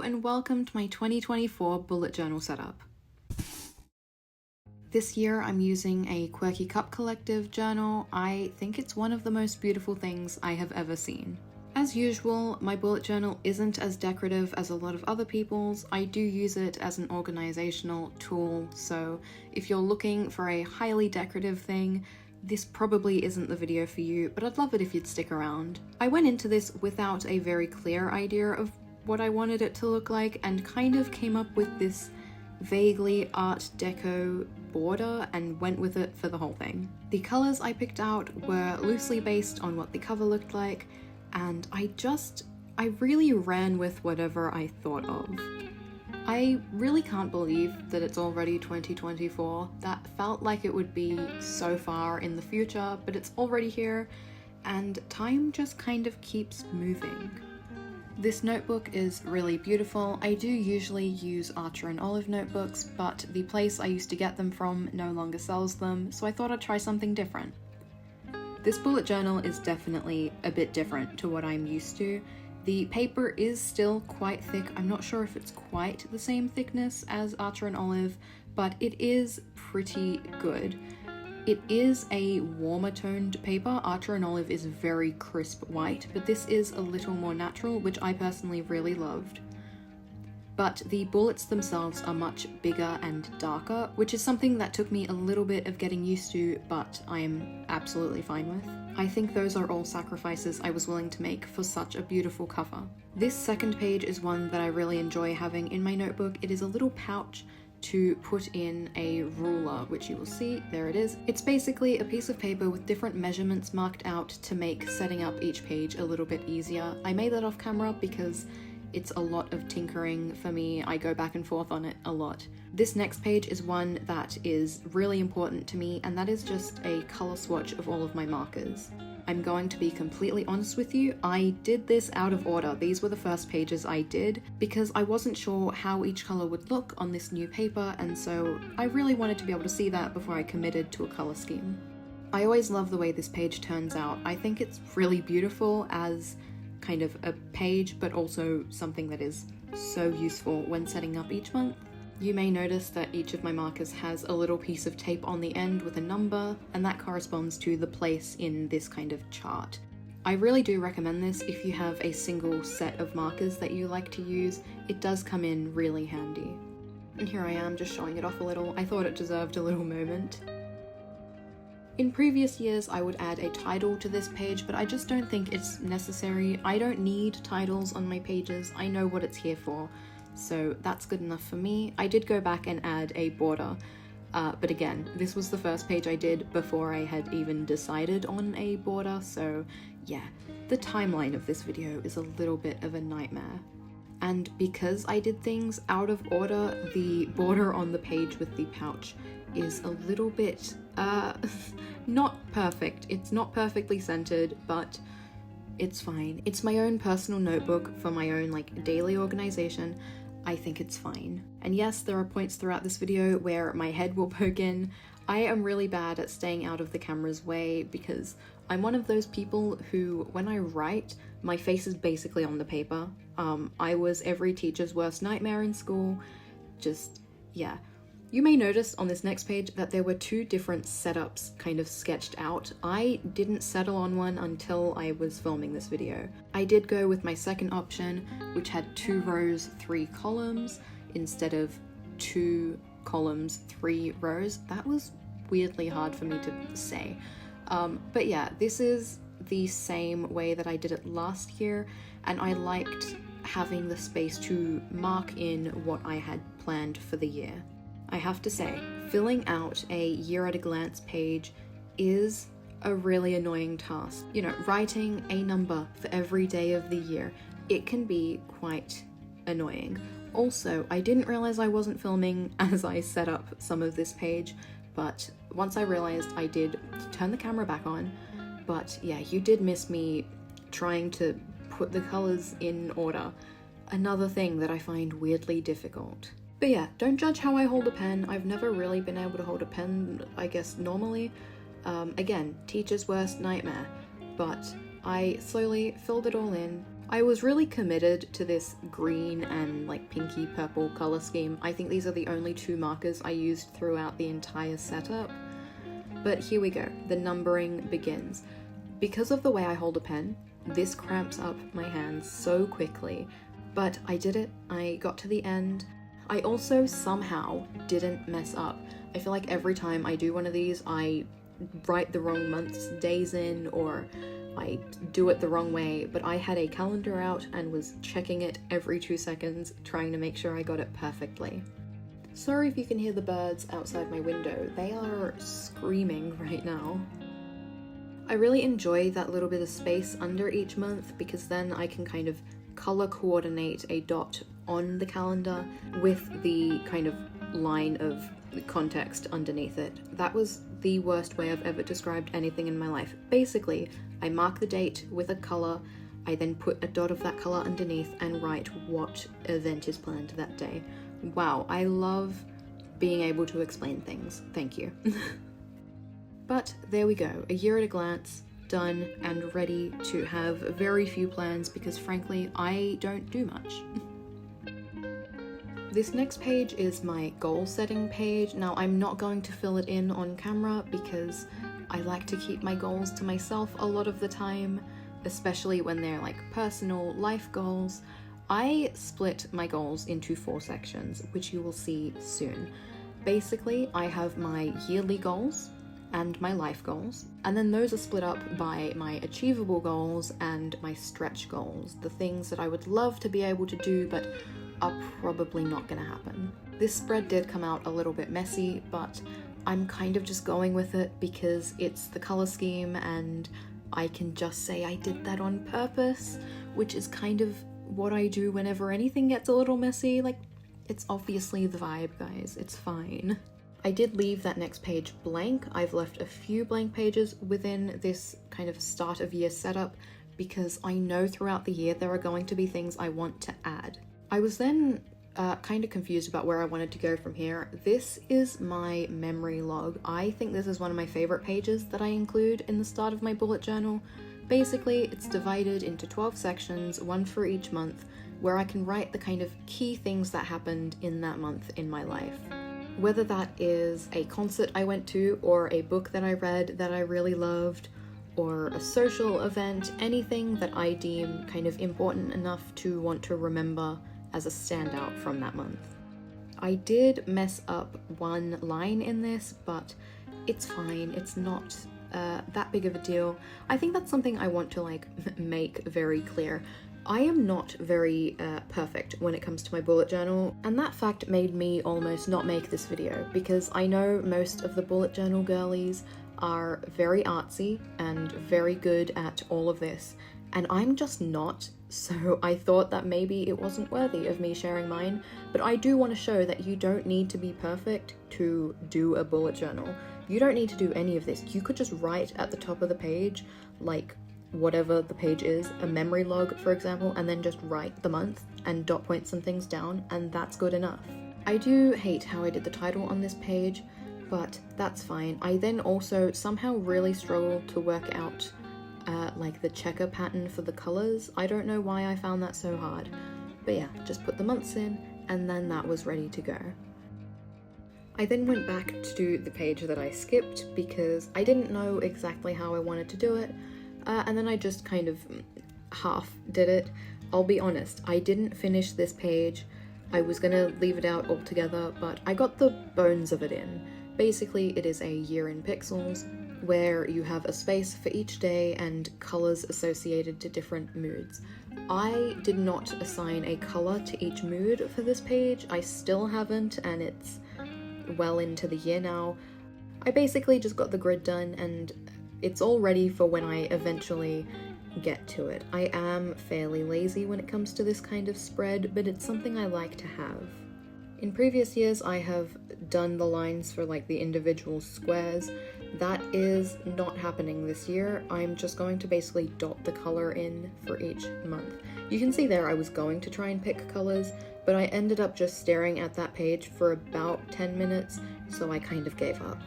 Hello and welcome to my 2024 bullet journal setup. This year I'm using a Quirky Cup Collective journal. I think it's one of the most beautiful things I have ever seen. As usual, my bullet journal isn't as decorative as a lot of other people's. I do use it as an organizational tool, so if you're looking for a highly decorative thing, this probably isn't the video for you, but I'd love it if you'd stick around. I went into this without a very clear idea of what I wanted it to look like and kind of came up with this vaguely Art Deco border and went with it for the whole thing. The colours I picked out were loosely based on what the cover looked like, and I really ran with whatever I thought of. I really can't believe that it's already 2024. That felt like it would be so far in the future, but it's already here, and time just kind of keeps moving. This notebook is really beautiful. I do usually use Archer and Olive notebooks, but the place I used to get them from no longer sells them, so I thought I'd try something different. This bullet journal is definitely a bit different to what I'm used to. The paper is still quite thick. I'm not sure if it's quite the same thickness as Archer and Olive, but it is pretty good. It is a warmer toned paper. Archer and Olive is very crisp white, but this is a little more natural, which I personally really loved. But the bullets themselves are much bigger and darker, which is something that took me a little bit of getting used to, but I am absolutely fine with. I think those are all sacrifices I was willing to make for such a beautiful cover. This second page is one that I really enjoy having in my notebook. It is a little pouch to put in a ruler, which you will see, there it is. It's basically a piece of paper with different measurements marked out to make setting up each page a little bit easier. I made that off camera because it's a lot of tinkering for me. I go back and forth on it a lot. This next page is one that is really important to me, and that is just a color swatch of all of my markers. I'm going to be completely honest with you, I did this out of order. These were the first pages I did because I wasn't sure how each color would look on this new paper, and so I really wanted to be able to see that before I committed to a color scheme. I always love the way this page turns out. I think it's really beautiful as kind of a page, but also something that is so useful when setting up each month. You may notice that each of my markers has a little piece of tape on the end with a number, and that corresponds to the place in this kind of chart. I really do recommend this if you have a single set of markers that you like to use. It does come in really handy. And here I am just showing it off a little. I thought it deserved a little moment. In previous years, I would add a title to this page, but I just don't think it's necessary. I don't need titles on my pages. I know what it's here for, so that's good enough for me. I did go back and add a border, but again, this was the first page I did before I had even decided on a border, so yeah, the timeline of this video is a little bit of a nightmare. And because I did things out of order, the border on the page with the pouch is a little bit, not perfect. It's not perfectly centered, but it's fine. It's my own personal notebook for my own daily organization. I think it's fine. And yes, there are points throughout this video where my head will poke in. I am really bad at staying out of the camera's way because I'm one of those people who, when I write, my face is basically on the paper. I was every teacher's worst nightmare in school. Just, yeah. You may notice on this next page that there were two different setups kind of sketched out. I didn't settle on one until I was filming this video. I did go with my second option, which had 2 rows, 3 columns, instead of 2 columns, 3 rows. That was weirdly hard for me to say. But yeah, this is the same way that I did it last year, and I liked having the space to mark in what I had planned for the year. I have to say, filling out a year at a glance page is a really annoying task. You know, writing a number for every day of the year, it can be quite annoying. Also, I didn't realize I wasn't filming as I set up some of this page, but once I realized, I did turn the camera back on. But yeah, you did miss me trying to put the colors in order. Another thing that I find weirdly difficult. But yeah, don't judge how I hold a pen. I've never really been able to hold a pen, I guess, normally. Again, teacher's worst nightmare. But I slowly filled it all in. I was really committed to this green and like pinky purple color scheme. I think these are the only two markers I used throughout the entire setup. But here we go, the numbering begins. Because of the way I hold a pen, this cramps up my hands so quickly, but I did it, I got to the end. I also somehow didn't mess up. I feel like every time I do one of these, I write the wrong month's days in, or I do it the wrong way, but I had a calendar out and was checking it every 2 seconds, trying to make sure I got it perfectly. Sorry if you can hear the birds outside my window, they are screaming right now. I really enjoy that little bit of space under each month because then I can kind of color coordinate a dot on the calendar with the kind of line of context underneath it. That was the worst way I've ever described anything in my life. Basically, I mark the date with a color, I then put a dot of that color underneath and write what event is planned that day. Wow, I love being able to explain things. Thank you. But there we go, a year at a glance, done and ready to have very few plans because frankly, I don't do much. This next page is my goal setting page. Now I'm not going to fill it in on camera because I like to keep my goals to myself a lot of the time, especially when they're like personal life goals. I split my goals into 4 sections, which you will see soon. Basically, I have my yearly goals and my life goals, and then those are split up by my achievable goals and my stretch goals, the things that I would love to be able to do but are probably not gonna happen. This spread did come out a little bit messy, but I'm kind of just going with it because it's the color scheme and I can just say I did that on purpose, which is kind of what I do whenever anything gets a little messy. Like, it's obviously the vibe, guys, it's fine. I did leave that next page blank. I've left a few blank pages within this kind of start of year setup because I know throughout the year there are going to be things I want to add. I was then kind of confused about where I wanted to go from here. This is my memory log. I think this is one of my favorite pages that I include in the start of my bullet journal. Basically, it's divided into 12 sections, one for each month, where I can write the kind of key things that happened in that month in my life. Whether that is a concert I went to, or a book that I read that I really loved, or a social event, anything that I deem kind of important enough to want to remember as a standout from that month. I did mess up one line in this, but it's fine. It's not that big of a deal. I think that's something I want to like make very clear. I am not very perfect when it comes to my bullet journal, and that fact made me almost not make this video because I know most of the bullet journal girlies are very artsy and very good at all of this, and I'm just not, so I thought that maybe it wasn't worthy of me sharing mine, but I do want to show that you don't need to be perfect to do a bullet journal. You don't need to do any of this. You could just write at the top of the page, like whatever the page is, a memory log for example, and then just write the month and dot point some things down, and that's good enough. I do hate how I did the title on this page, but that's fine. I then also somehow really struggled to work out like the checker pattern for the colors. I don't know why I found that so hard, but yeah, just put the months in and then that was ready to go. I then went back to do the page that I skipped because I didn't know exactly how I wanted to do it, and then I just kind of half did it. I'll be honest, I didn't finish this page. I was gonna leave it out altogether, but I got the bones of it in. Basically, it is a year in pixels, where you have a space for each day and colors associated to different moods. I did not assign a color to each mood for this page. I still haven't, and it's well into the year now. I basically just got the grid done and it's all ready for when I eventually get to it. I am fairly lazy when it comes to this kind of spread, but it's something I like to have. In previous years, I have done the lines for like the individual squares. That is not happening this year. I'm just going to basically dot the color in for each month. You can see there I was going to try and pick colors, but I ended up just staring at that page for about 10 minutes, so I kind of gave up.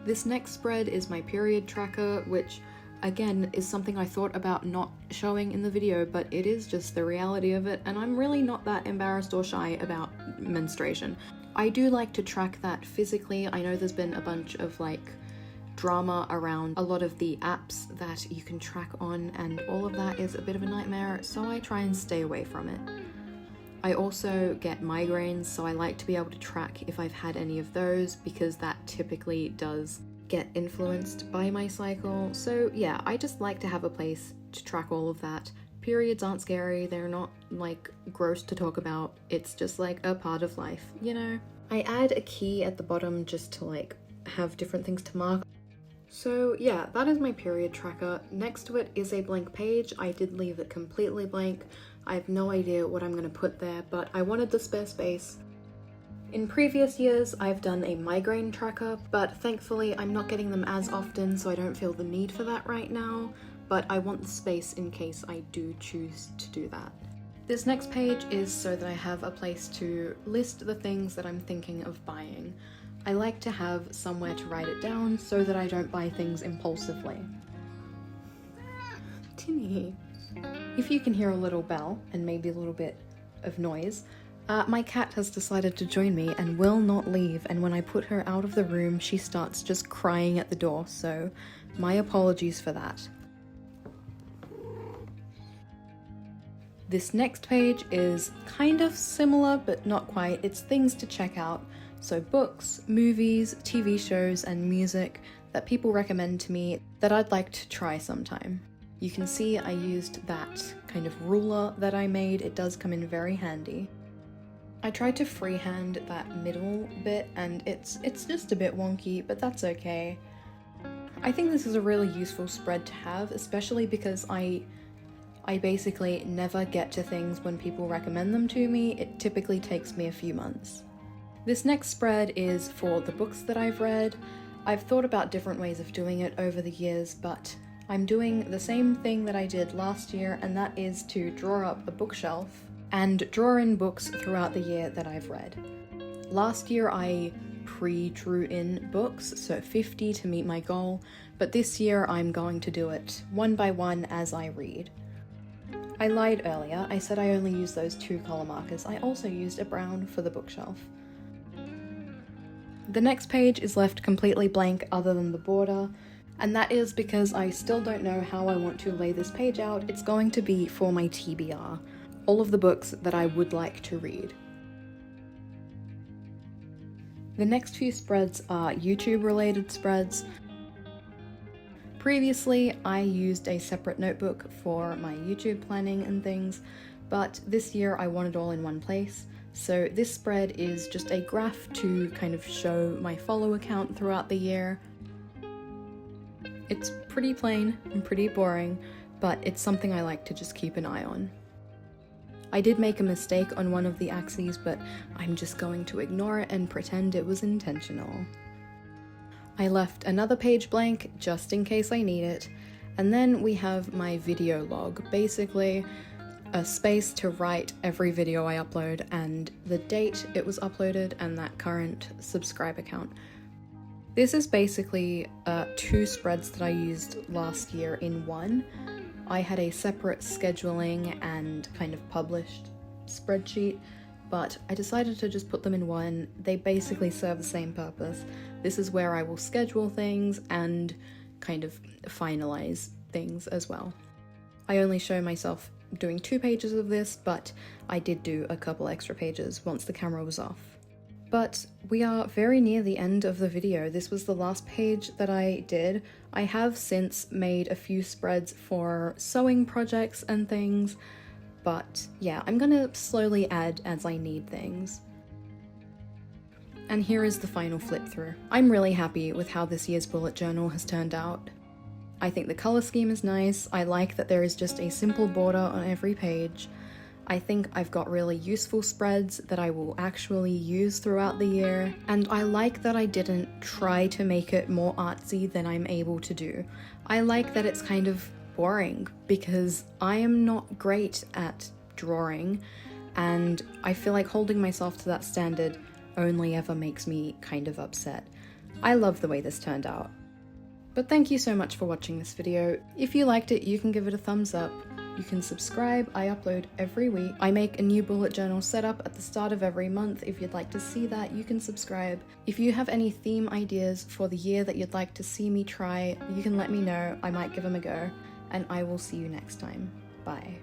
This next spread is my period tracker, which again, is something I thought about not showing in the video, but it is just the reality of it, and I'm really not that embarrassed or shy about menstruation. I do like to track that physically. I know there's been a bunch of like drama around a lot of the apps that you can track on, and all of that is a bit of a nightmare, so I try and stay away from it. I also get migraines, so I like to be able to track if I've had any of those, because that typically does get influenced by my cycle. So yeah, I just like to have a place to track all of that. Periods aren't scary, they're not like gross to talk about, it's just like a part of life, you know? I add a key at the bottom just to like have different things to mark. So yeah, that is my period tracker. Next to it is a blank page. I did leave it completely blank. I have no idea what I'm gonna put there, but I wanted the spare space. In previous years, I've done a migraine tracker, but thankfully I'm not getting them as often, so I don't feel the need for that right now, but I want the space in case I do choose to do that. This next page is so that I have a place to list the things that I'm thinking of buying. I like to have somewhere to write it down so that I don't buy things impulsively. Tinny. If you can hear a little bell and maybe a little bit of noise, my cat has decided to join me and will not leave, and when I put her out of the room, she starts just crying at the door, so my apologies for that. This next page is kind of similar, but not quite. It's things to check out. So books, movies, TV shows, and music that people recommend to me that I'd like to try sometime. You can see I used that kind of ruler that I made. It does come in very handy. I tried to freehand that middle bit, and it's just a bit wonky, but that's okay. I think this is a really useful spread to have, especially because I basically never get to things when people recommend them to me. It typically takes me a few months. This next spread is for the books that I've read. I've thought about different ways of doing it over the years, but I'm doing the same thing that I did last year, and that is to draw up a bookshelf and draw in books throughout the year that I've read. Last year I pre-drew in books, so 50 to meet my goal, but this year I'm going to do it one by one as I read. I lied earlier, I said I only used those 2 color markers. I also used a brown for the bookshelf. The next page is left completely blank other than the border, and that is because I still don't know how I want to lay this page out. It's going to be for my TBR, all of the books that I would like to read. The next few spreads are YouTube related spreads. Previously, I used a separate notebook for my YouTube planning and things, but this year I want it all in one place. So this spread is just a graph to kind of show my follow count throughout the year. It's pretty plain and pretty boring, but it's something I like to just keep an eye on. I did make a mistake on one of the axes, but I'm just going to ignore it and pretend it was intentional. I left another page blank just in case I need it, and then we have my video log, basically a space to write every video I upload and the date it was uploaded and that current subscriber count. This is basically 2 spreads that I used last year in one. I had a separate scheduling and kind of published spreadsheet, but I decided to just put them in one. They basically serve the same purpose. This is where I will schedule things and kind of finalize things as well. I only show myself doing 2 pages of this, but I did do a couple extra pages once the camera was off. But we are very near the end of the video. This was the last page that I did. I have since made a few spreads for sewing projects and things, but yeah, I'm gonna slowly add as I need things. And here is the final flip through. I'm really happy with how this year's bullet journal has turned out. I think the color scheme is nice. I like that there is just a simple border on every page. I think I've got really useful spreads that I will actually use throughout the year, and I like that I didn't try to make it more artsy than I'm able to do. I like that it's kind of boring because I am not great at drawing, and I feel like holding myself to that standard only ever makes me kind of upset. I love the way this turned out. But thank you so much for watching this video. If you liked it, you can give it a thumbs up. You can subscribe, I upload every week. I make a new bullet journal setup at the start of every month. If you'd like to see that, you can subscribe. If you have any theme ideas for the year that you'd like to see me try, you can let me know. I might give them a go. And I will see you next time. Bye.